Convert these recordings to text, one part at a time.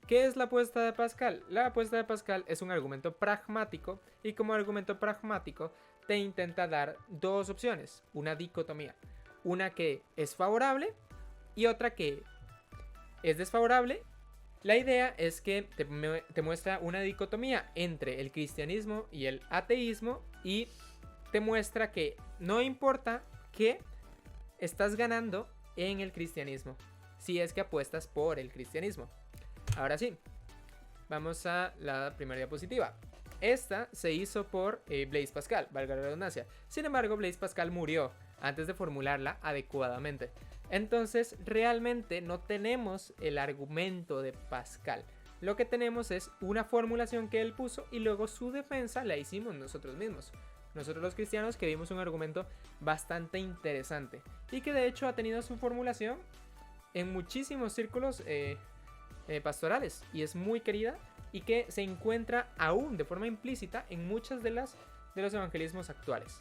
¿Qué es la apuesta de Pascal? La apuesta de Pascal es un argumento pragmático y como argumento pragmático te intenta dar dos opciones, una dicotomía. Una que es favorable y otra que es desfavorable. La idea es que te muestra una dicotomía entre el cristianismo y el ateísmo y te muestra que no importa que estás ganando en el cristianismo si es que apuestas por el cristianismo. Ahora sí, vamos a la primera diapositiva. Esta se hizo por Blaise Pascal, valga la redundancia. Sin embargo, Blaise Pascal murió antes de formularla adecuadamente. Entonces, realmente no tenemos el argumento de Pascal. Lo que tenemos es una formulación que él puso y luego su defensa la hicimos nosotros mismos. Nosotros los cristianos que vimos un argumento bastante interesante y que de hecho ha tenido su formulación en muchísimos círculos pastorales y es muy querida y que se encuentra aún de forma implícita en muchas de los evangelismos actuales.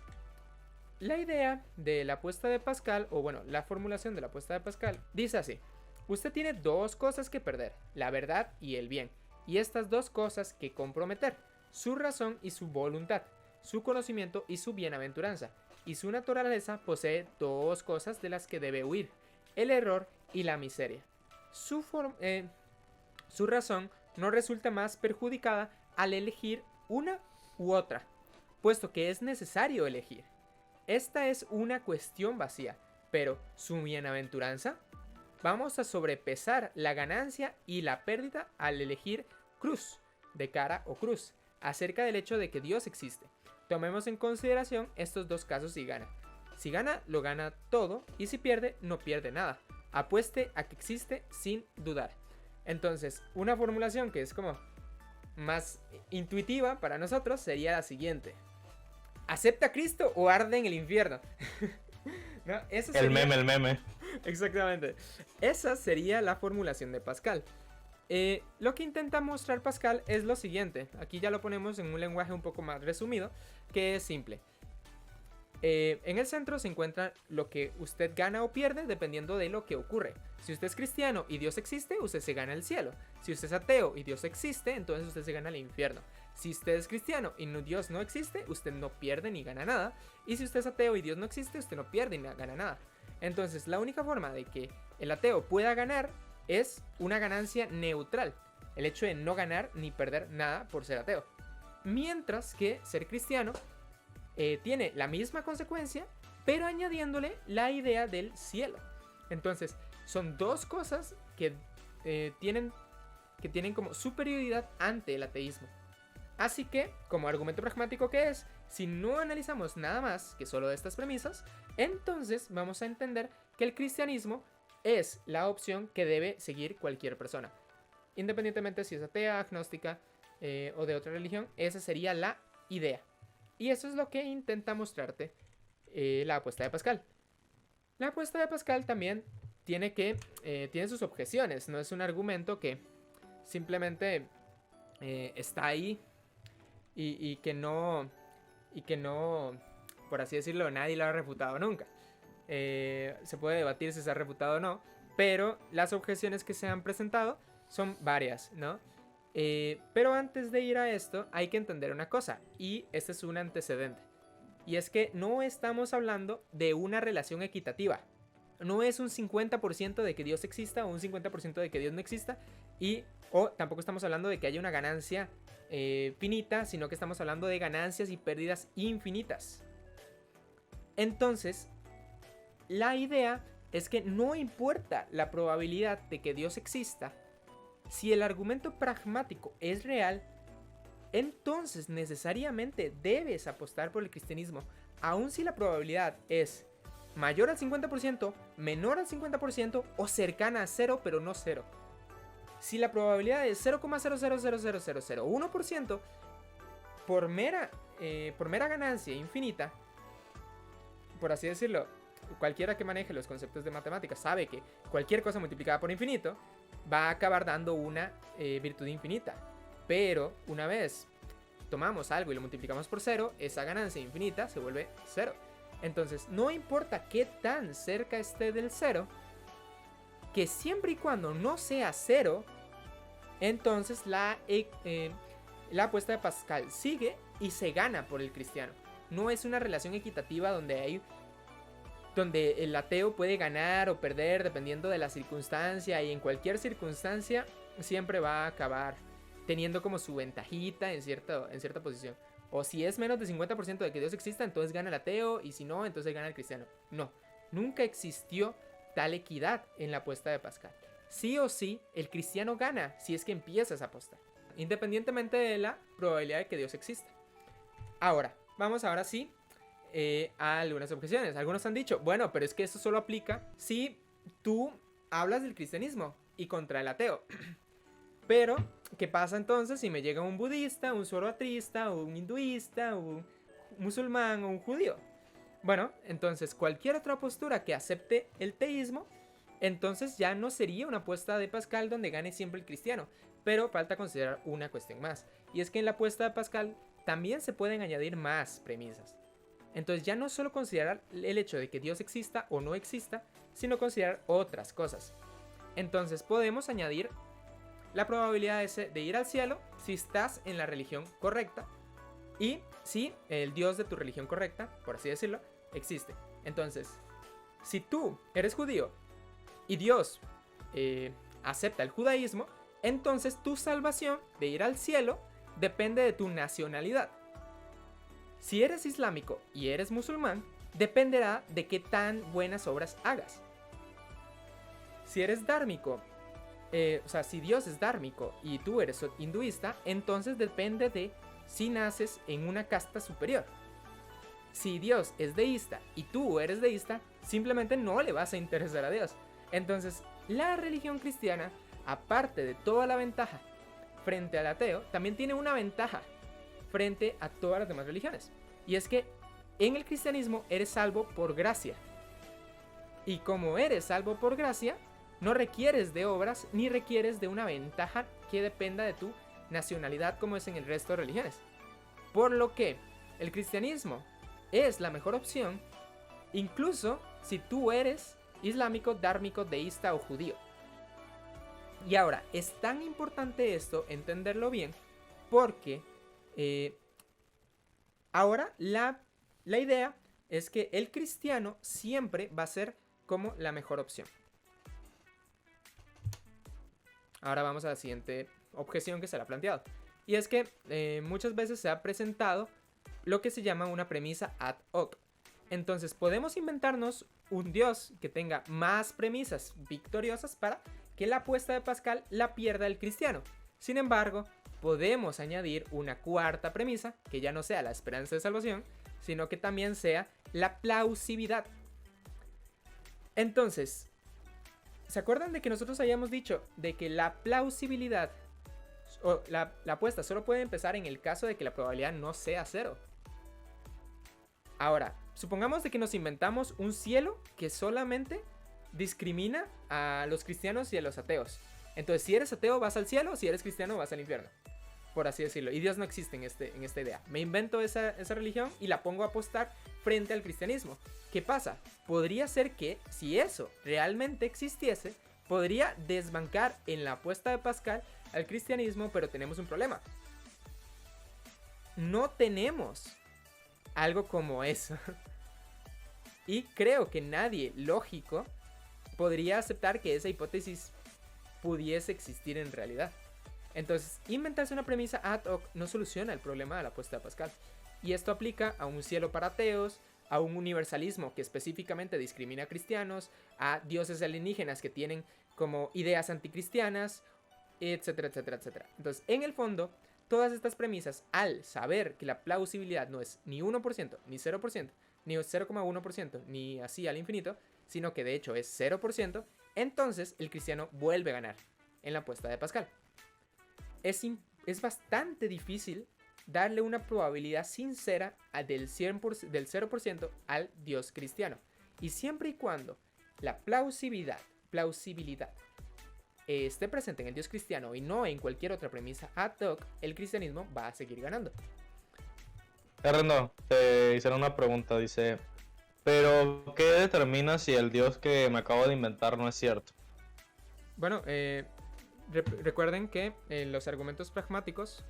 La idea de la apuesta de Pascal, o bueno, la formulación de la apuesta de Pascal, dice así: usted tiene dos cosas que perder, la verdad y el bien, y estas dos cosas que comprometer, su razón y su voluntad, su conocimiento y su bienaventuranza, y su naturaleza posee dos cosas de las que debe huir, el error y la miseria. Su razón no resulta más perjudicada al elegir una u otra, puesto que es necesario elegir. Esta es una cuestión vacía, pero su bienaventuranza, vamos a sobrepesar la ganancia y la pérdida al elegir cruz, de cara o cruz, acerca del hecho de que Dios existe. Tomemos en consideración estos dos casos si gana. Si gana, lo gana todo, y si pierde, no pierde nada. Apueste a que existe sin dudar. Entonces, una formulación que es como más intuitiva para nosotros sería la siguiente: ¿acepta a Cristo o arde en el infierno? ¿No? Eso sería... El meme. Exactamente. Esa sería la formulación de Pascal. Lo que intenta mostrar Pascal es lo siguiente. Aquí ya lo ponemos en un lenguaje un poco más resumido, que es simple. En el centro se encuentra lo que usted gana o pierde dependiendo de lo que ocurre. Si usted es cristiano y Dios existe, usted se gana el cielo. Si usted es ateo y Dios existe, entonces usted se gana el infierno. Si usted es cristiano y Dios no existe, usted no pierde ni gana nada. Y si usted es ateo y Dios no existe, usted no pierde ni gana nada. Entonces la única forma de que el ateo pueda ganar es una ganancia neutral. El hecho de no ganar ni perder nada por ser ateo. Mientras que ser cristiano tiene la misma consecuencia, pero añadiéndole la idea del cielo. Entonces, son dos cosas que tienen como superioridad ante el ateísmo. Así que, como argumento pragmático que es, si no analizamos nada más que solo estas premisas, entonces vamos a entender que el cristianismo es la opción que debe seguir cualquier persona. Independientemente si es atea, agnóstica o de otra religión, esa sería la idea. Y eso es lo que intenta mostrarte la apuesta de Pascal. La apuesta de Pascal también tiene sus objeciones. No es un argumento que simplemente está ahí y que no, por así decirlo, nadie lo ha refutado nunca. Se puede debatir si se ha refutado o no, pero las objeciones que se han presentado son varias, ¿no? Pero antes de ir a esto hay que entender una cosa, y este es un antecedente, y es que no estamos hablando de una relación equitativa. No es un 50% de que Dios exista o un 50% de que Dios no exista, o tampoco estamos hablando de que haya una ganancia finita, sino que estamos hablando de ganancias y pérdidas infinitas. Entonces, la idea es que no importa la probabilidad de que Dios exista. Si el argumento pragmático es real, entonces necesariamente debes apostar por el cristianismo, aun si la probabilidad es mayor al 50%, menor al 50% o cercana a 0 pero no 0. Si la probabilidad es 0,0000001%, por mera ganancia infinita, por así decirlo, cualquiera que maneje los conceptos de matemáticas sabe que cualquier cosa multiplicada por infinito va a acabar dando una virtud infinita. Pero una vez tomamos algo y lo multiplicamos por 0, esa ganancia infinita se vuelve 0. Entonces, no importa qué tan cerca esté del 0, que siempre y cuando no sea 0, entonces la apuesta de Pascal sigue y se gana por el cristiano. No es una relación equitativa donde el ateo puede ganar o perder dependiendo de la circunstancia, y en cualquier circunstancia siempre va a acabar teniendo como su ventajita en cierta posición. O si es menos de 50% de que Dios exista, entonces gana el ateo, y si no, entonces gana el cristiano. No, nunca existió tal equidad en la apuesta de Pascal. Sí o sí, el cristiano gana si es que empiezas a apostar, independientemente de la probabilidad de que Dios exista. Vamos ahora sí a algunas objeciones. Algunos han dicho, bueno, pero es que eso solo aplica si tú hablas del cristianismo y contra el ateo. Pero, ¿qué pasa entonces si me llega un budista, un zoroastrista, un hinduista, un musulmán o un judío? Bueno, entonces cualquier otra postura que acepte el teísmo, entonces ya no sería una apuesta de Pascal donde gane siempre el cristiano. Pero falta considerar una cuestión más, y es que en la apuesta de Pascal también se pueden añadir más premisas. Entonces ya no solo considerar el hecho de que Dios exista o no exista, sino considerar otras cosas. Entonces podemos añadir la probabilidad de ir al cielo si estás en la religión correcta y si el Dios de tu religión correcta, por así decirlo, existe. Entonces, si tú eres judío y Dios acepta el judaísmo, entonces tu salvación de ir al cielo depende de tu nacionalidad. Si eres islámico y eres musulmán, dependerá de qué tan buenas obras hagas. Si eres dármico, si Dios es dármico y tú eres hinduista, entonces depende de si naces en una casta superior. Si Dios es deísta y tú eres deísta, simplemente no le vas a interesar a Dios. Entonces, la religión cristiana, aparte de toda la ventaja frente al ateo, también tiene una ventaja frente a todas las demás religiones. Y es que en el cristianismo eres salvo por gracia. Y como eres salvo por gracia, no requieres de obras ni requieres de una ventaja que dependa de tu nacionalidad como es en el resto de religiones. Por lo que el cristianismo es la mejor opción, incluso si tú eres islámico, dármico, deísta o judío. Y ahora, es tan importante esto, entenderlo bien, porque ahora la idea es que el cristiano siempre va a ser como la mejor opción. Ahora vamos a la siguiente objeción que se le ha planteado. Y es que muchas veces se ha presentado lo que se llama una premisa ad hoc. Entonces podemos inventarnos un Dios que tenga más premisas victoriosas para que la apuesta de Pascal la pierda el cristiano. Sin embargo, podemos añadir una cuarta premisa, que ya no sea la esperanza de salvación, sino que también sea la plausibilidad. Entonces, ¿se acuerdan de que nosotros habíamos dicho de que la plausibilidad o la apuesta solo puede empezar en el caso de que la probabilidad no sea 0? Ahora, supongamos de que nos inventamos un cielo que solamente discrimina a los cristianos y a los ateos. Entonces, si eres ateo vas al cielo, si eres cristiano vas al infierno, por así decirlo. Y Dios no existe en esta idea. Me invento esa religión y la pongo a apostar frente al cristianismo. ¿Qué pasa? Podría ser que, si eso realmente existiese, podría desbancar en la apuesta de Pascal al cristianismo, pero tenemos un problema. No tenemos algo como eso. Y creo que nadie lógico podría aceptar que esa hipótesis pudiese existir en realidad. Entonces, inventarse una premisa ad hoc no soluciona el problema de la apuesta de Pascal. Y esto aplica a un cielo para ateos, a un universalismo que específicamente discrimina a cristianos, a dioses alienígenas que tienen como ideas anticristianas, etcétera, etcétera, etcétera. Entonces, en el fondo, todas estas premisas, al saber que la plausibilidad no es ni 1%, ni 0%, ni 0,1%, ni así al infinito, sino que de hecho es 0%, entonces el cristiano vuelve a ganar en la apuesta de Pascal. Es bastante difícil darle una probabilidad sincera del 0% al Dios cristiano. Y siempre y cuando la plausibilidad esté presente en el Dios cristiano y no en cualquier otra premisa ad hoc, el cristianismo va a seguir ganando. Ernesto, te hicieron una pregunta, dice, pero ¿qué determina si el Dios que me acabo de inventar no es cierto? Bueno, Recuerden que los argumentos pragmáticos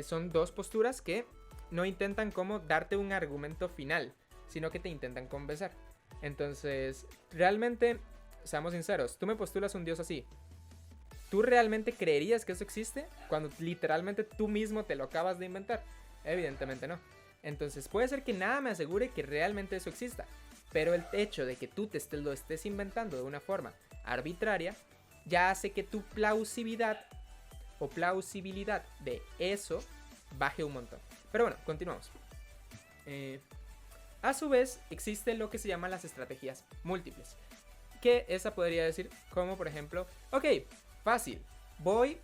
son dos posturas que no intentan como darte un argumento final, sino que te intentan convencer. Entonces, realmente, seamos sinceros, tú me postulas un Dios así. ¿Tú realmente creerías que eso existe cuando literalmente tú mismo te lo acabas de inventar? Evidentemente no. Entonces puede ser que nada me asegure que realmente eso exista, pero el hecho de que tú lo estés inventando de una forma arbitraria ya hace que tu plausibilidad de eso baje un montón. Pero bueno, continuamos. A su vez existe lo que se llaman las estrategias múltiples, que esa podría decir como por ejemplo, ok, fácil, voy,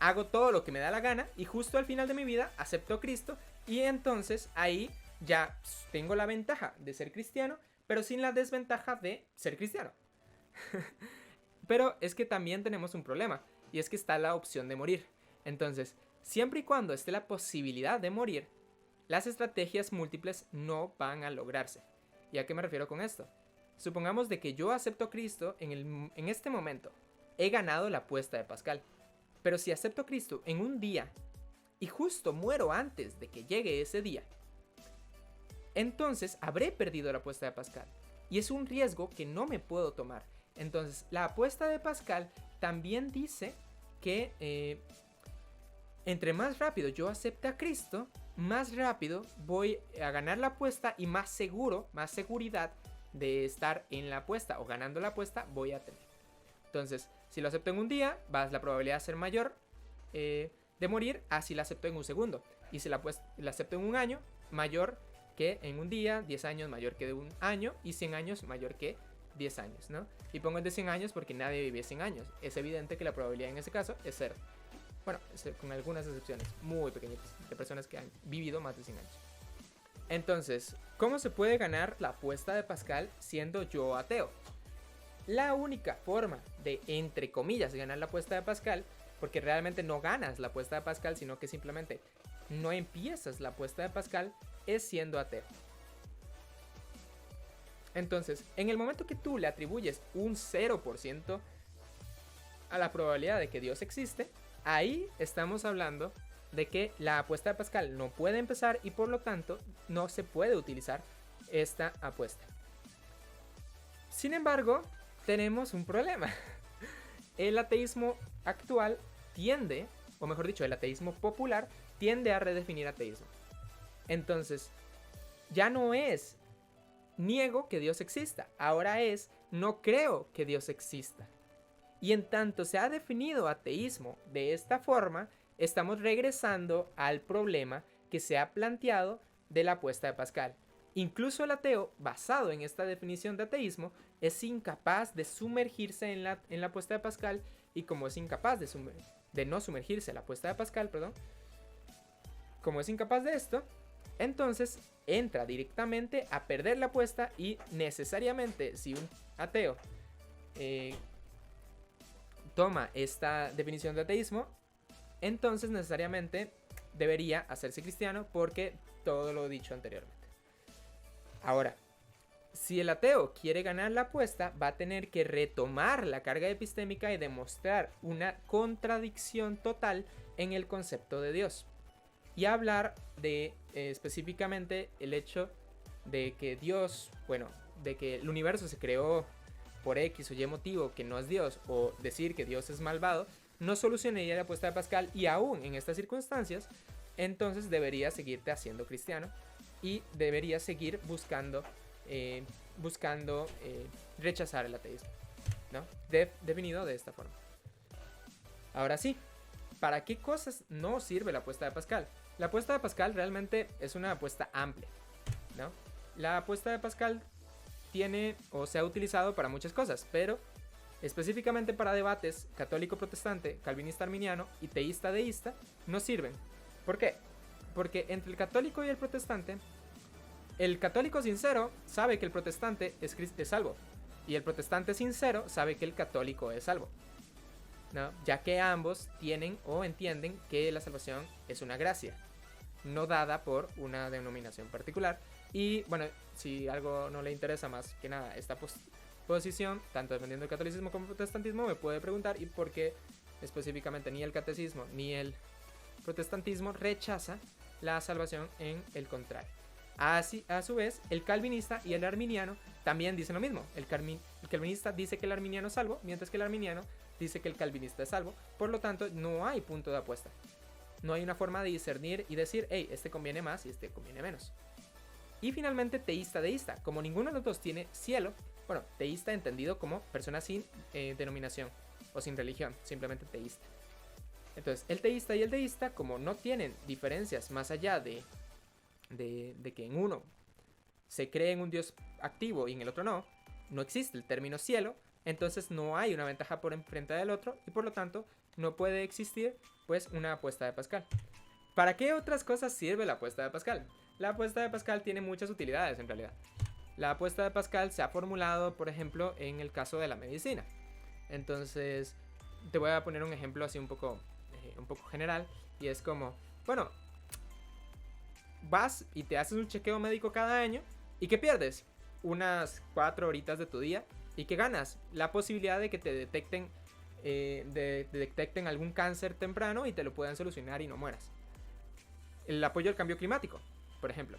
hago todo lo que me da la gana y justo al final de mi vida acepto a Cristo y entonces ahí ya tengo la ventaja de ser cristiano, pero sin la desventaja de ser cristiano. Pero es que también tenemos un problema, y es que está la opción de morir. Entonces, siempre y cuando esté la posibilidad de morir, las estrategias múltiples no van a lograrse. ¿Y a qué me refiero con esto? Supongamos de que yo acepto a Cristo en este momento. He ganado la apuesta de Pascal. Pero si acepto a Cristo en un día y justo muero antes de que llegue ese día, entonces habré perdido la apuesta de Pascal. Y es un riesgo que no me puedo tomar. Entonces, la apuesta de Pascal también dice que entre más rápido yo acepte a Cristo, más rápido voy a ganar la apuesta y más seguro, más seguridad de estar en la apuesta o ganando la apuesta voy a tener. Entonces, si lo acepto en un día, va la probabilidad de ser mayor de morir a si la acepto en un segundo. Y si la acepto en un año, mayor que en un día, 10 años mayor que de un año y 100 años mayor que 10 años, ¿no? Y pongo el de 100 años porque nadie vive 100 años. Es evidente que la probabilidad en ese caso es 0. Bueno, con algunas excepciones muy pequeñitas de personas que han vivido más de 100 años. Entonces, ¿cómo se puede ganar la apuesta de Pascal siendo yo ateo? La única forma de, entre comillas, ganar la apuesta de Pascal, porque realmente no ganas la apuesta de Pascal, sino que simplemente no empiezas la apuesta de Pascal, es siendo ateo. Entonces, en el momento que tú le atribuyes un 0% a la probabilidad de que Dios existe, ahí estamos hablando de que la apuesta de Pascal no puede empezar y por lo tanto no se puede utilizar esta apuesta. Sin embargo, tenemos un problema. El ateísmo actual tiende, o mejor dicho, el ateísmo popular tiende a redefinir ateísmo. Entonces, ya no es niego que Dios exista, ahora es no creo que Dios exista. Y en tanto se ha definido ateísmo de esta forma, estamos regresando al problema que se ha planteado de la apuesta de Pascal. Incluso el ateo, basado en esta definición de ateísmo, es incapaz de sumergirse en la apuesta de Pascal, y como es incapaz de no sumergirse en la apuesta de Pascal, como es incapaz de esto, entonces entra directamente a perder la apuesta y necesariamente si un ateo toma esta definición de ateísmo, entonces necesariamente debería hacerse cristiano porque todo lo dicho anteriormente. Ahora, si el ateo quiere ganar la apuesta, va a tener que retomar la carga epistémica y demostrar una contradicción total en el concepto de Dios. Y hablar de específicamente el hecho de que Dios, de que el universo se creó por X o Y motivo que no es Dios, o decir que Dios es malvado, no solucionaría la apuesta de Pascal, y aún en estas circunstancias, entonces deberías seguirte haciendo cristiano y deberías seguir buscando rechazar el ateísmo, ¿no? Definido de esta forma. Ahora sí, ¿para qué cosas no sirve la apuesta de Pascal? La apuesta de Pascal realmente es una apuesta amplia, ¿no? La apuesta de Pascal tiene o se ha utilizado para muchas cosas, pero específicamente para debates católico-protestante, calvinista-arminiano y teísta-deísta no sirven. ¿Por qué? Porque entre el católico y el protestante, el católico sincero sabe que el protestante es salvo, y el protestante sincero sabe que el católico es salvo, ¿no? Ya que ambos tienen o entienden que la salvación es una gracia, no dada por una denominación particular. Y bueno, si algo no le interesa más que nada posición, tanto defendiendo el catolicismo como el protestantismo, me puede preguntar y por qué específicamente ni el catecismo ni el protestantismo rechaza la salvación en el contrario. Así, a su vez, el calvinista y el arminiano también dicen lo mismo. El calvinista dice que el arminiano es salvo, mientras que el arminiano dice que el calvinista es salvo. Por lo tanto, no hay punto de apuesta. No hay una forma de discernir y decir, hey, este conviene más y este conviene menos. Y finalmente, teísta, deísta. Como ninguno de los dos tiene cielo, bueno, teísta entendido como persona sin denominación o sin religión, simplemente teísta. Entonces, el teísta y el deísta, como no tienen diferencias más allá de que en uno se cree en un Dios activo y en el otro no, no existe el término cielo, entonces no hay una ventaja por enfrente del otro y por lo tanto no puede existir pues una apuesta de Pascal. ¿Para qué otras cosas sirve la apuesta de Pascal? La apuesta de Pascal tiene muchas utilidades en realidad. La apuesta de Pascal se ha formulado, por ejemplo, en el caso de la medicina. Entonces, te voy a poner un ejemplo así un poco general y es como, bueno, vas y te haces un chequeo médico cada año y ¿qué pierdes? Unas 4 horitas de tu día y ¿qué ganas? La posibilidad de que te detecten algún cáncer temprano y te lo puedan solucionar y no mueras. El apoyo al cambio climático, por ejemplo.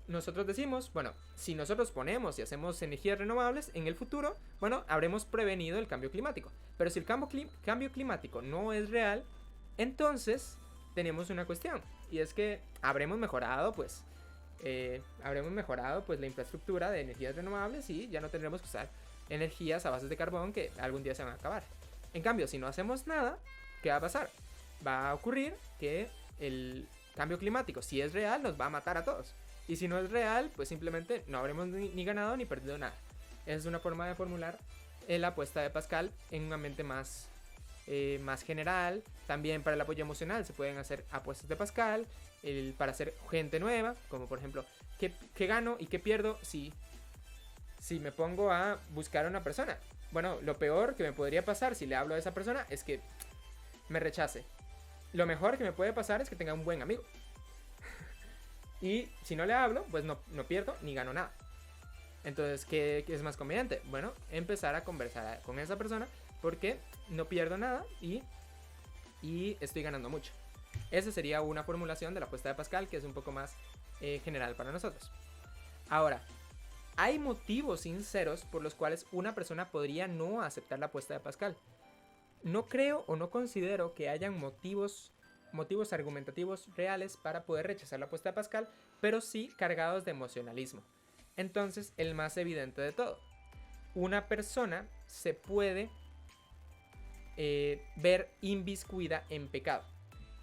Nosotros decimos, bueno, si nosotros ponemos y hacemos energías renovables en el futuro, bueno, habremos prevenido el cambio climático. Pero si el cambio climático no es real, entonces tenemos una cuestión. Y es que habremos mejorado pues la infraestructura de energías renovables y ya no tendremos que usar energías a bases de carbón que algún día se van a acabar. En cambio, si no hacemos nada, ¿qué va a pasar? Va a ocurrir que el cambio climático, si es real, nos va a matar a todos. Y si no es real, pues simplemente no habremos ni ganado ni perdido nada. Esa es una forma de formular la apuesta de Pascal en un ambiente más general. También para el apoyo emocional se pueden hacer apuestas de Pascal. Para hacer gente nueva, como por ejemplo, ¿qué gano y qué pierdo si me pongo a buscar a una persona? Bueno, lo peor que me podría pasar si le hablo a esa persona es que me rechace. Lo mejor que me puede pasar es que tenga un buen amigo. Y si no le hablo, pues no pierdo ni gano nada. Entonces, ¿qué es más conveniente? Bueno, empezar a conversar con esa persona porque no pierdo nada y estoy ganando mucho. Esa sería una formulación de la apuesta de Pascal que es un poco más general para nosotros. Ahora, hay motivos sinceros por los cuales una persona podría no aceptar la apuesta de Pascal. No creo o no considero que hayan motivos argumentativos reales para poder rechazar la apuesta de Pascal, pero sí cargados de emocionalismo. Entonces, el más evidente de todo. Una persona se puede ver inviscuida en pecado.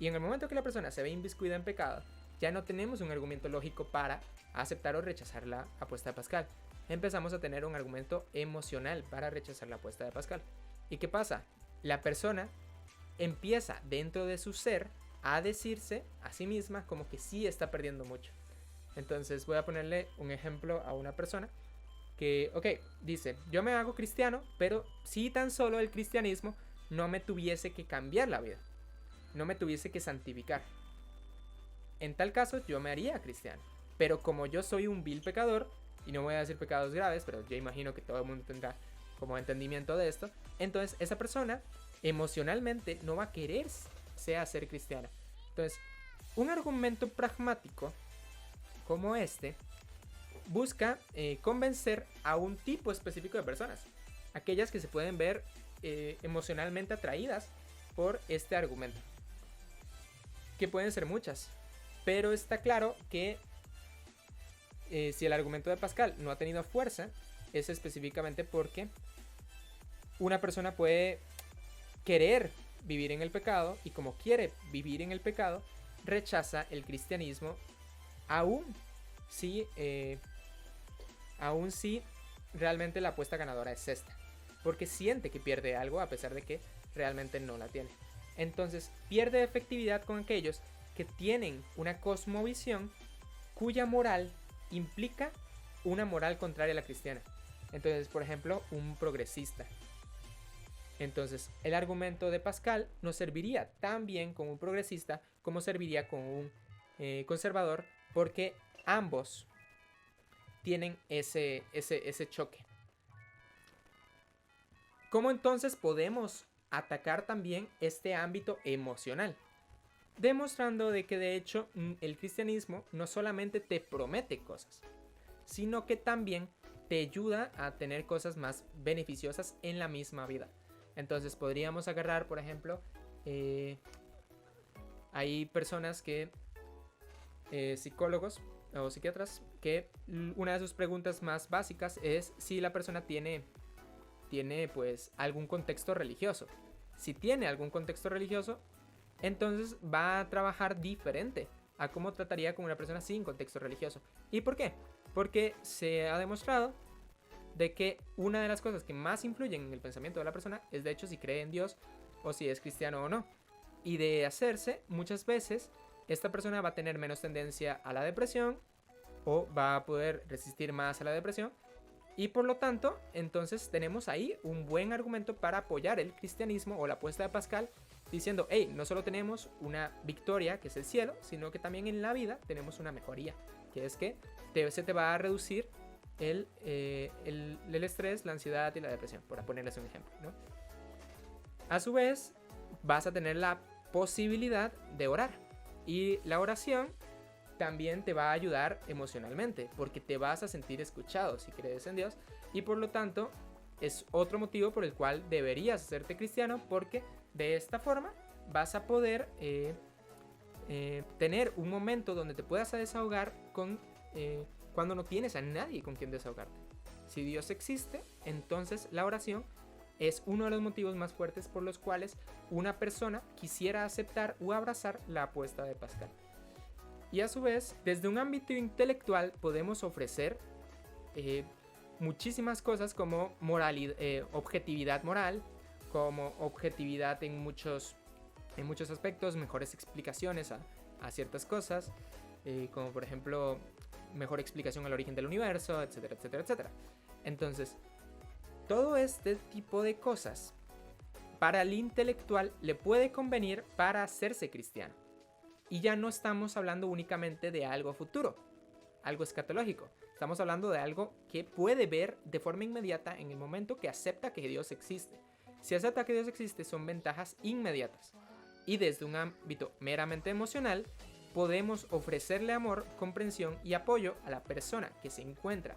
Y en el momento que la persona se ve inviscuida en pecado, ya no tenemos un argumento lógico para aceptar o rechazar la apuesta de Pascal. Empezamos a tener un argumento emocional para rechazar la apuesta de Pascal. ¿Y qué pasa? La persona empieza dentro de su ser a decirse a sí misma como que sí está perdiendo mucho. Entonces voy a ponerle un ejemplo a una persona que, dice, yo me hago cristiano, pero si tan solo el cristianismo no me tuviese que cambiar la vida, no me tuviese que santificar. En tal caso yo me haría cristiano, pero como yo soy un vil pecador, y no voy a decir pecados graves, pero yo imagino que todo el mundo tendrá como entendimiento de esto, entonces esa persona emocionalmente no va a quererse ser cristiana. Entonces, un argumento pragmático como este busca convencer a un tipo específico de personas, aquellas que se pueden ver emocionalmente atraídas por este argumento, que pueden ser muchas, pero está claro que si el argumento de Pascal no ha tenido fuerza, es específicamente porque una persona puede querer vivir en el pecado y como quiere vivir en el pecado, rechaza el cristianismo aún si realmente la apuesta ganadora es esta, porque siente que pierde algo a pesar de que realmente no la tiene. Entonces pierde efectividad con aquellos que tienen una cosmovisión cuya moral implica una moral contraria a la cristiana. Entonces, por ejemplo, un progresista. Entonces, el argumento de Pascal no serviría tan bien con un progresista como serviría con un conservador, porque ambos tienen ese choque. ¿Cómo entonces podemos atacar también este ámbito emocional? Demostrando de que de hecho el cristianismo no solamente te promete cosas, sino que también te ayuda a tener cosas más beneficiosas en la misma vida. Entonces podríamos agarrar, por ejemplo, hay personas que, psicólogos o psiquiatras, que una de sus preguntas más básicas es si la persona tiene pues algún contexto religioso. Si tiene algún contexto religioso, entonces va a trabajar diferente a cómo trataría con una persona sin contexto religioso. ¿Y por qué? Porque se ha demostrado de que una de las cosas que más influyen en el pensamiento de la persona es de hecho si cree en Dios o si es cristiano o no. Y de hacerse, muchas veces esta persona va a tener menos tendencia a la depresión o va a poder resistir más a la depresión. Y por lo tanto, entonces tenemos ahí un buen argumento para apoyar el cristianismo o la apuesta de Pascal, diciendo, hey, no solo tenemos una victoria, que es el cielo, sino que también en la vida tenemos una mejoría, que es que se te va a reducir el estrés, la ansiedad y la depresión, por ponerles un ejemplo, ¿no? A su vez, vas a tener la posibilidad de orar. Y la oración también te va a ayudar emocionalmente, porque te vas a sentir escuchado si crees en Dios, y por lo tanto es otro motivo por el cual deberías hacerte cristiano, porque de esta forma vas a poder tener un momento donde te puedas desahogar cuando no tienes a nadie con quien desahogarte. Si Dios existe, entonces la oración es uno de los motivos más fuertes por los cuales una persona quisiera aceptar o abrazar la apuesta de Pascal. Y a su vez, desde un ámbito intelectual podemos ofrecer muchísimas cosas como objetividad moral, como objetividad en muchos aspectos, mejores explicaciones a ciertas cosas, como por ejemplo mejor explicación al origen del universo, etcétera, etcétera, etcétera. Entonces, todo este tipo de cosas para el intelectual le puede convenir para hacerse cristiano. Y ya no estamos hablando únicamente de algo futuro, algo escatológico. Estamos hablando de algo que puede ver de forma inmediata en el momento que acepta que Dios existe. Si acepta que Dios existe, son ventajas inmediatas. Y desde un ámbito meramente emocional, podemos ofrecerle amor, comprensión y apoyo a la persona que se encuentra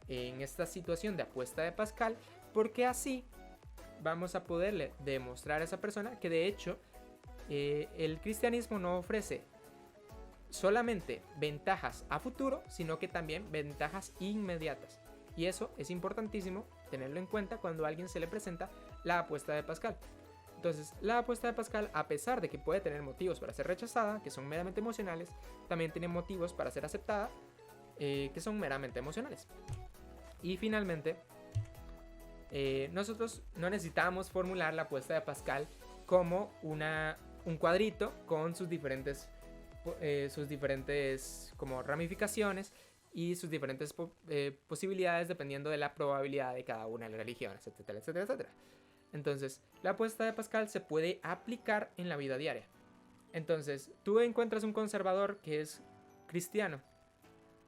en esta situación de apuesta de Pascal, porque así vamos a poderle demostrar a esa persona que de hecho el cristianismo no ofrece solamente ventajas a futuro, sino que también ventajas inmediatas. Y eso es importantísimo tenerlo en cuenta cuando a alguien se le presenta la apuesta de Pascal. Entonces, la apuesta de Pascal, a pesar de que puede tener motivos para ser rechazada, que son meramente emocionales, también tiene motivos para ser aceptada, que son meramente emocionales. Y finalmente, nosotros no necesitamos formular la apuesta de Pascal como un cuadrito con sus diferentes como ramificaciones y sus diferentes posibilidades dependiendo de la probabilidad de cada una de las religiones, etcétera, etcétera, etcétera. Entonces, la apuesta de Pascal se puede aplicar en la vida diaria. Entonces, tú encuentras un conservador que es cristiano.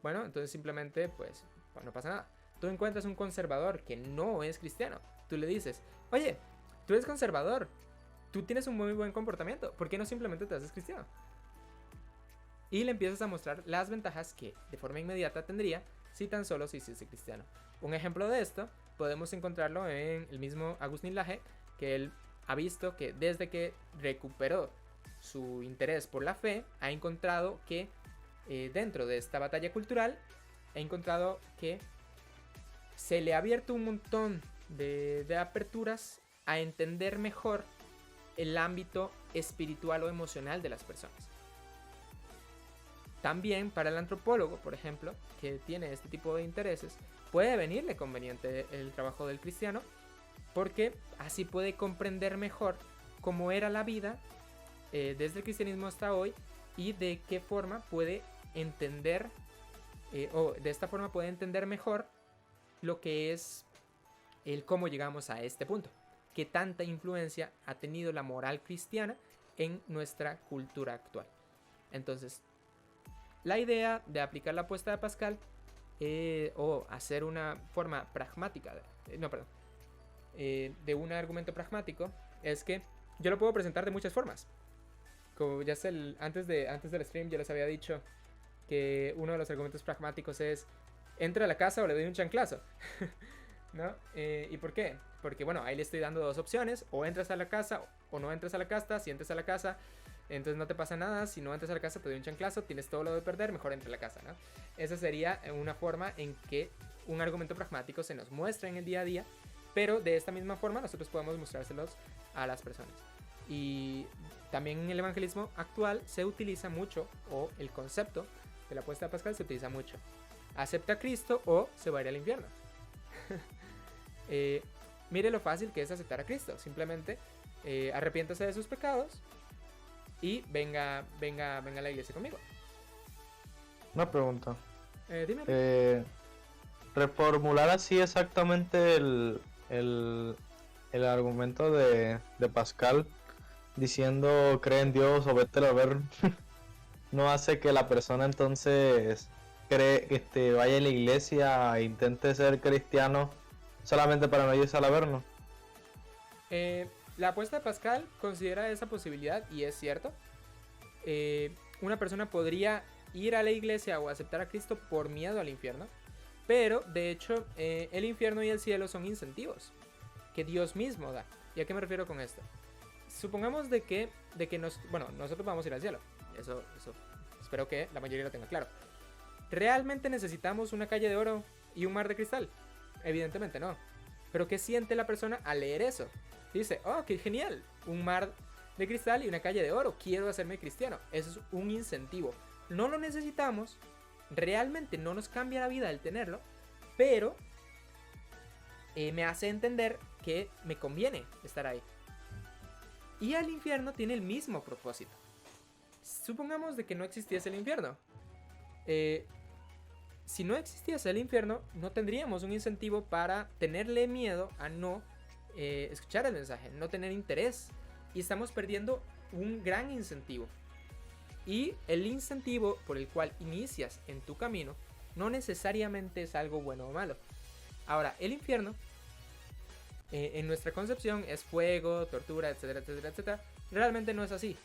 Bueno, entonces simplemente, pues no pasa nada. Tú encuentras un conservador que no es cristiano. Tú le dices, oye, tú eres conservador, tú tienes un muy buen comportamiento, ¿por qué no simplemente te haces cristiano? Y le empiezas a mostrar las ventajas que de forma inmediata tendría si tan solo se hiciese cristiano. Un ejemplo de esto podemos encontrarlo en el mismo Agustín Laje, que él ha visto que desde que recuperó su interés por la fe, ha encontrado que dentro de esta batalla cultural, ha encontrado que se le ha abierto un montón de aperturas a entender mejor el ámbito espiritual o emocional de las personas. También para el antropólogo, por ejemplo, que tiene este tipo de intereses, puede venirle conveniente el trabajo del cristiano, porque así puede comprender mejor cómo era la vida desde el cristianismo hasta hoy y de qué forma puede entender, o de esta forma puede entender mejor lo que es el cómo llegamos a este punto, qué tanta influencia ha tenido la moral cristiana en nuestra cultura actual. Entonces, la idea de aplicar la apuesta de Pascal o hacer una forma pragmática, no, perdón, de un argumento pragmático, es que yo lo puedo presentar de muchas formas. Como ya antes del stream yo les había dicho que uno de los argumentos pragmáticos es: entra a la casa o le doy un chanclazo. ¿No? ¿Y por qué? Porque bueno, ahí le estoy dando dos opciones: o entras a la casa o no entras a la casa. Si entras a la casa, entonces no te pasa nada. Si no entras a la casa, te doy un chanclazo. Tienes todo lo de perder, mejor entra a la casa, ¿no? Esa sería una forma en que un argumento pragmático se nos muestra en el día a día, pero de esta misma forma nosotros podemos mostrárselos a las personas. Y también en el evangelismo actual se utiliza mucho, o el concepto de la apuesta pascal se utiliza mucho: acepta a Cristo o se va a ir al infierno. Mire lo fácil que es aceptar a Cristo. Simplemente arrepiéntase de sus pecados y venga a la iglesia conmigo. Una pregunta. Dime. Reformular así exactamente el argumento de Pascal, diciendo cree en Dios o vete a ver, no hace que la persona entonces vaya a la iglesia e intente ser cristiano solamente para no irse al Averno. La apuesta de Pascal considera esa posibilidad, y es cierto. Una persona podría ir a la iglesia o aceptar a Cristo por miedo al infierno, pero de hecho el infierno y el cielo son incentivos que Dios mismo da. ¿Y a qué me refiero con esto? Supongamos de que nosotros vamos a ir al cielo. Eso espero que la mayoría lo tenga claro. ¿Realmente necesitamos una calle de oro y un mar de cristal? Evidentemente no. Pero ¿qué siente la persona al leer eso? Dice: oh, qué genial, un mar de cristal y una calle de oro, quiero hacerme cristiano. Eso es un incentivo. No lo necesitamos, realmente no nos cambia la vida el tenerlo, pero me hace entender que me conviene estar ahí. Y el infierno tiene el mismo propósito. Supongamos de que no existiese el infierno. Si no existiese el infierno, no tendríamos un incentivo para tenerle miedo a no escuchar el mensaje, no tener interés. Y estamos perdiendo un gran incentivo. Y el incentivo por el cual inicias en tu camino no necesariamente es algo bueno o malo. Ahora, el infierno, en nuestra concepción, es fuego, tortura, etcétera, etcétera, etcétera. Realmente no es así.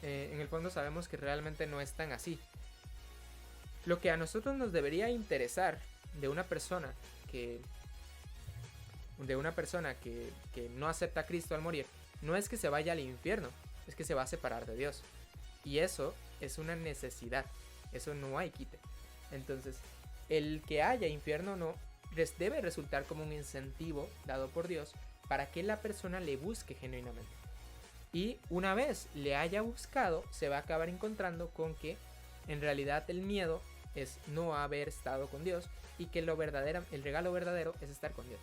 En el fondo sabemos que realmente no es tan así. Lo que a nosotros nos debería interesar de una persona que no acepta a Cristo al morir, no es que se vaya al infierno, es que se va a separar de Dios. Y eso es una necesidad, eso no hay quite. Entonces, el que haya infierno no debe resultar como un incentivo dado por Dios para que la persona le busque genuinamente. Y una vez le haya buscado, se va a acabar encontrando con que en realidad el miedo es no haber estado con Dios, y que el regalo verdadero es estar con Dios.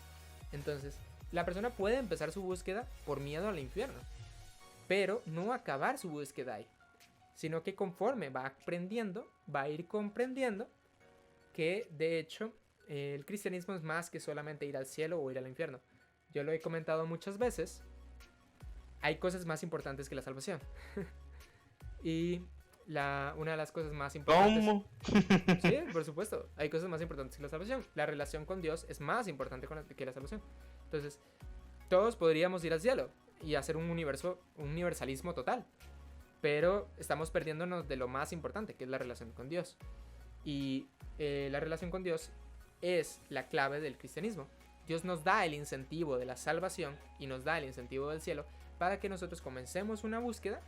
Entonces, la persona puede empezar su búsqueda por miedo al infierno, pero no acabar su búsqueda ahí, sino que conforme va aprendiendo, va a ir comprendiendo que de hecho el cristianismo es más que solamente ir al cielo o ir al infierno. Yo lo he comentado muchas veces, hay cosas más importantes que la salvación. Y una de las cosas más importantes... ¿Cómo? Sí, por supuesto, hay cosas más importantes que la salvación. La relación con Dios es más importante que la salvación. Entonces, todos podríamos ir al cielo y hacer un universalismo total, pero estamos perdiéndonos de lo más importante, que es la relación con Dios. Y la relación con Dios es la clave del cristianismo. Dios nos da el incentivo de la salvación y nos da el incentivo del cielo para que nosotros comencemos una búsqueda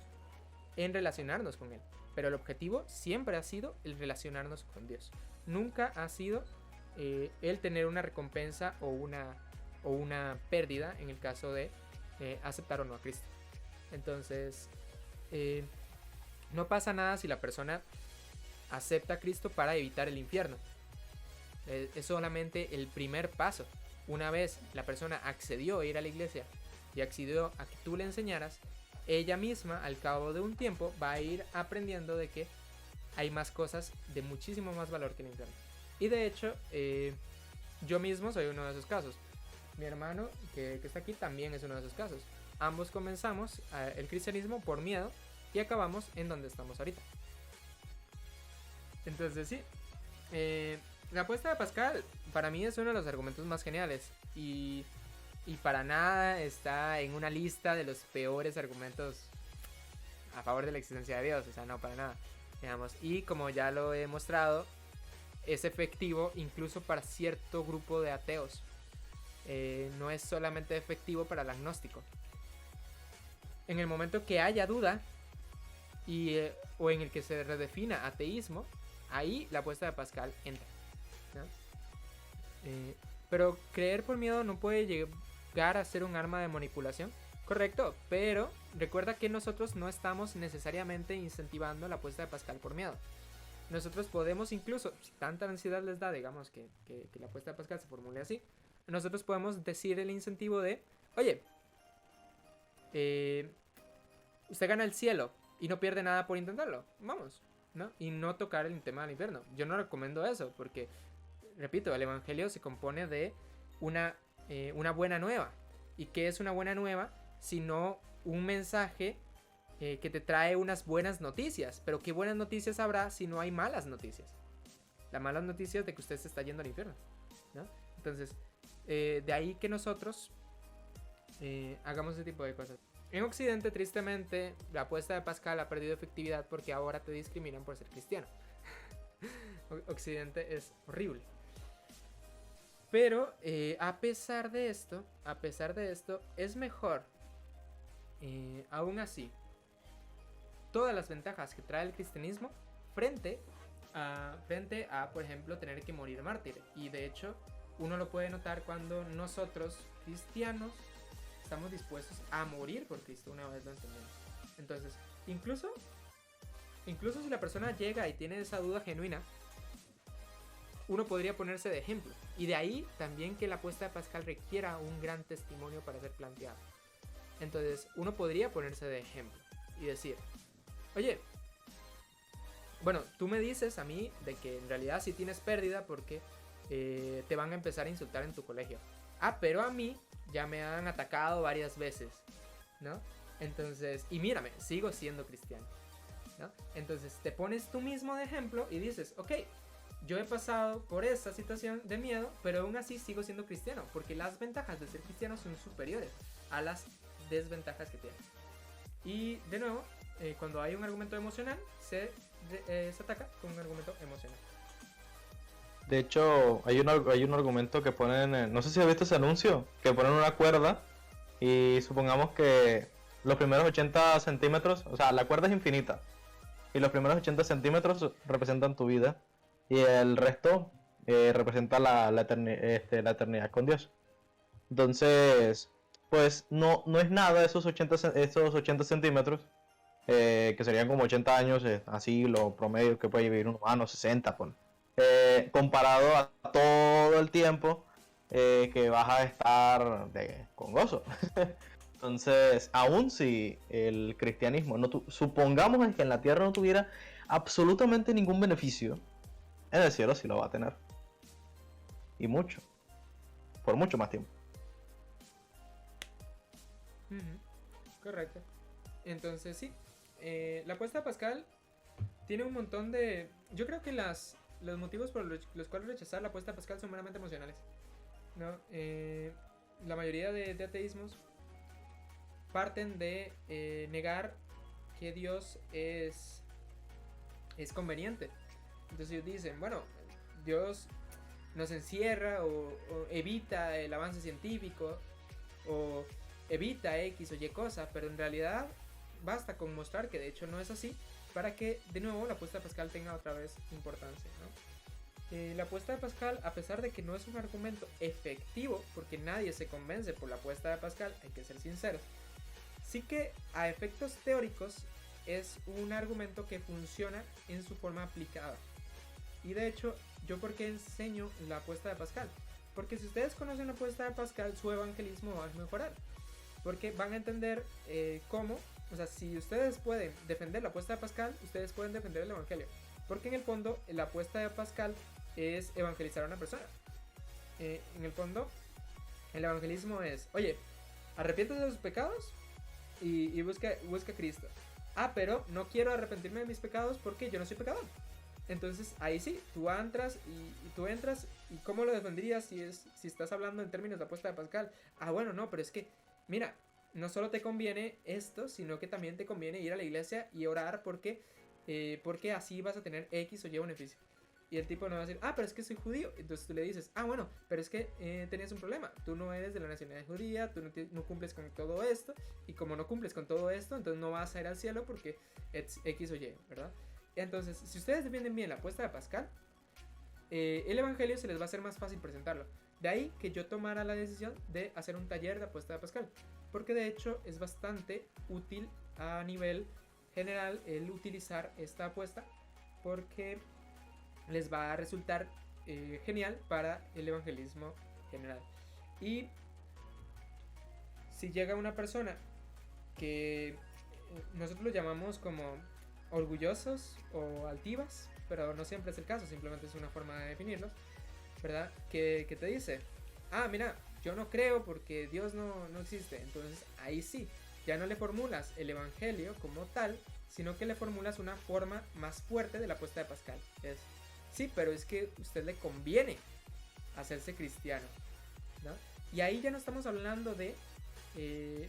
en relacionarnos con Él. Pero el objetivo siempre ha sido el relacionarnos con Dios. Nunca ha sido el tener una recompensa o una pérdida en el caso de aceptar o no a Cristo. Entonces, no pasa nada si la persona acepta a Cristo para evitar el infierno. Es solamente el primer paso. Una vez la persona accedió a ir a la iglesia y accedió a que tú le enseñaras, ella misma al cabo de un tiempo va a ir aprendiendo de que hay más cosas de muchísimo más valor que el infierno. Y de hecho, yo mismo soy uno de esos casos. Mi hermano que está aquí también es uno de esos casos. Ambos comenzamos el cristianismo por miedo y acabamos en donde estamos ahorita. Entonces sí, La apuesta de Pascal para mí es uno de los argumentos más geniales y para nada está en una lista de los peores argumentos a favor de la existencia de Dios, o sea, no, para nada, digamos. Y como ya lo he mostrado, es efectivo incluso para cierto grupo de ateos. No es solamente efectivo para el agnóstico. En el momento que haya duda o en el que se redefina ateísmo, ahí la apuesta de Pascal entra, ¿no? Pero creer por miedo no puede llegar a ser un arma de manipulación, correcto, pero recuerda que nosotros no estamos necesariamente incentivando la apuesta de Pascal por miedo. Nosotros podemos incluso, si tanta ansiedad les da, digamos, que la apuesta de Pascal se formule así, nosotros podemos decir el incentivo de, oye, usted gana el cielo y no pierde nada por intentarlo, vamos, ¿no? Y no tocar el tema del infierno. Yo no recomiendo eso porque, repito, el evangelio se compone de una buena nueva. ¿Y qué es una buena nueva? Sino un mensaje que te trae unas buenas noticias. Pero ¿qué buenas noticias habrá si no hay malas noticias? La mala noticia es de que usted se está yendo al infierno, ¿no? Entonces, de ahí que nosotros hagamos ese tipo de cosas. En Occidente, tristemente, la apuesta de Pascal ha perdido efectividad porque ahora te discriminan por ser cristiano. Occidente es horrible. Pero a pesar de esto, es mejor, aún así, todas las ventajas que trae el cristianismo frente a, por ejemplo, tener que morir mártir. Y de hecho, uno lo puede notar cuando nosotros, cristianos, estamos dispuestos a morir por Cristo una vez lo entendemos. Entonces, incluso si la persona llega y tiene esa duda genuina, uno podría ponerse de ejemplo. Y de ahí también que la apuesta de Pascal requiera un gran testimonio para ser planteado. Entonces, uno podría ponerse de ejemplo y decir, oye, bueno, tú me dices a mí de que en realidad sí tienes pérdida porque te van a empezar a insultar en tu colegio. Ah, pero a mí ya me han atacado varias veces, ¿no? Entonces, y mírame, sigo siendo cristiano, ¿no? Entonces te pones tú mismo de ejemplo y dices, ok, yo he pasado por esa situación de miedo, pero aún así sigo siendo cristiano, porque las ventajas de ser cristiano son superiores a las desventajas que tiene. Y de nuevo, cuando hay un argumento emocional, se ataca con un argumento emocional. De hecho, hay un argumento que ponen, no sé si has visto ese anuncio, que ponen una cuerda y supongamos que los primeros 80 centímetros, o sea, la cuerda es infinita y los primeros 80 centímetros representan tu vida y el resto representa la eternidad con Dios. Entonces, pues no es nada esos 80 centímetros, que serían como 80 años, así lo promedio que puede vivir un humano, 60, pon. Comparado a todo el tiempo que vas a estar con gozo. Entonces, aun si el cristianismo, supongamos que en la tierra no tuviera absolutamente ningún beneficio, en el cielo sí lo va a tener. Y mucho. Por mucho más tiempo. Correcto. Entonces sí, la apuesta de Pascal tiene un montón de... Yo creo que los motivos por los cuales rechazar la apuesta de Pascal son meramente emocionales, ¿no? La mayoría de ateísmos parten de negar que Dios es conveniente. Entonces ellos dicen, bueno, Dios nos encierra o evita el avance científico o evita X o Y cosa, pero en realidad basta con mostrar que de hecho no es así para que de nuevo la apuesta de Pascal tenga otra vez importancia, ¿no? La apuesta de Pascal, a pesar de que no es un argumento efectivo, porque nadie se convence por la apuesta de Pascal, hay que ser sinceros, sí que a efectos teóricos es un argumento que funciona en su forma aplicada. Y de hecho, ¿yo por qué enseño la apuesta de Pascal? Porque si ustedes conocen la apuesta de Pascal, su evangelismo va a mejorar. Porque van a entender cómo, o sea, si ustedes pueden defender la apuesta de Pascal, ustedes pueden defender el evangelio. Porque en el fondo, la apuesta de Pascal es evangelizar a una persona. En el fondo, el evangelismo es, oye, arrepiéntete de sus pecados y busca a Cristo. Ah, pero no quiero arrepentirme de mis pecados porque yo no soy pecador. Entonces ahí sí, tú entras y ¿cómo lo defenderías si estás hablando en términos de apuesta de Pascal? Ah, bueno, no, pero es que, mira, no solo te conviene esto, sino que también te conviene ir a la iglesia y orar porque así vas a tener X o Y beneficio. Y el tipo no va a decir, ah, pero es que soy judío. Entonces tú le dices, ah, bueno, pero es que tenías un problema. Tú no eres de la nacionalidad judía, tú no cumples con todo esto. Y como no cumples con todo esto, entonces no vas a ir al cielo porque es X o Y, ¿verdad? Entonces, si ustedes defienden bien la apuesta de Pascal, el evangelio se les va a hacer más fácil presentarlo. De ahí que yo tomara la decisión de hacer un taller de apuesta de Pascal. Porque de hecho es bastante útil a nivel general el utilizar esta apuesta. Porque les va a resultar genial para el evangelismo general. Y si llega una persona que nosotros lo llamamos como orgullosos o altivas, pero no siempre es el caso, simplemente es una forma de definirlos, ¿verdad? Que te dice, ah, mira, yo no creo porque Dios no existe. Entonces ahí sí, ya no le formulas el evangelio como tal, sino que le formulas una forma más fuerte de la apuesta de Pascal. Es, sí, pero es que a usted le conviene hacerse cristiano, ¿no? Y ahí ya no estamos hablando de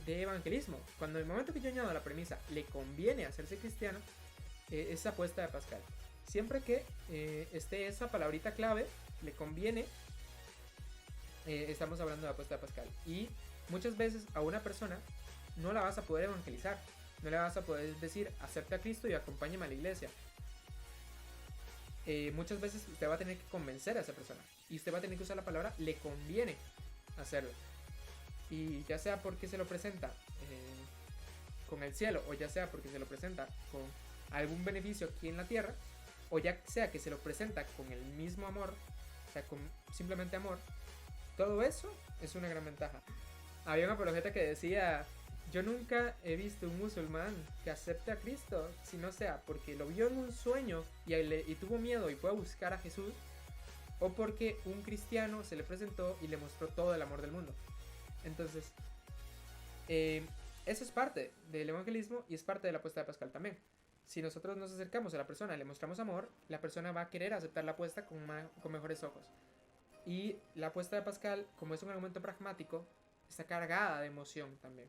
evangelismo. Cuando en el momento que yo añado la premisa, le conviene hacerse cristiano, es apuesta de Pascal. Siempre que esté esa palabrita clave, le conviene, estamos hablando de apuesta de Pascal. Y muchas veces a una persona no la vas a poder evangelizar. No le vas a poder decir, acepta a Cristo y acompáñame a la iglesia. Muchas veces usted va a tener que convencer a esa persona. Y usted va a tener que usar la palabra, le conviene hacerlo. Y ya sea porque se lo presenta con el cielo, o ya sea porque se lo presenta con algún beneficio aquí en la tierra, o ya sea que se lo presenta con el mismo amor, o sea, con simplemente amor, todo eso es una gran ventaja. Había un apologeta que decía, yo nunca he visto un musulmán que acepte a Cristo, si no sea porque lo vio en un sueño y tuvo miedo y fue a buscar a Jesús, o porque un cristiano se le presentó y le mostró todo el amor del mundo. Entonces, eso es parte del evangelismo y es parte de la apuesta de Pascal también. Si nosotros nos acercamos a la persona, le mostramos amor, la persona va a querer aceptar la apuesta con mejores ojos. Y la apuesta de Pascal, como es un argumento pragmático, está cargada de emoción también.